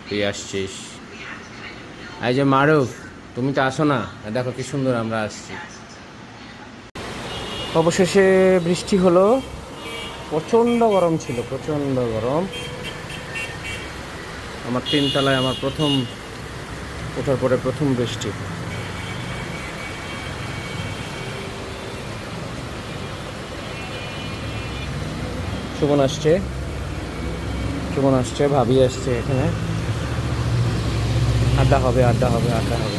তুই আসছিস, এই যে মারুফ, তুমি তো আসো না। দেখো কি সুন্দর আমরা আসছি। অবশেষে বৃষ্টি হলো। প্রচণ্ড গরম ছিল, প্রচণ্ড গরম। আমার তিনতলায় আমার প্রথম ওঠার পরে প্রথম বৃষ্টি। সুমন আসছে, সুমন আসছে, ভাবি আসছে, এখানে আড্ডা হবে, আড্ডা হবে, আড্ডা হবে।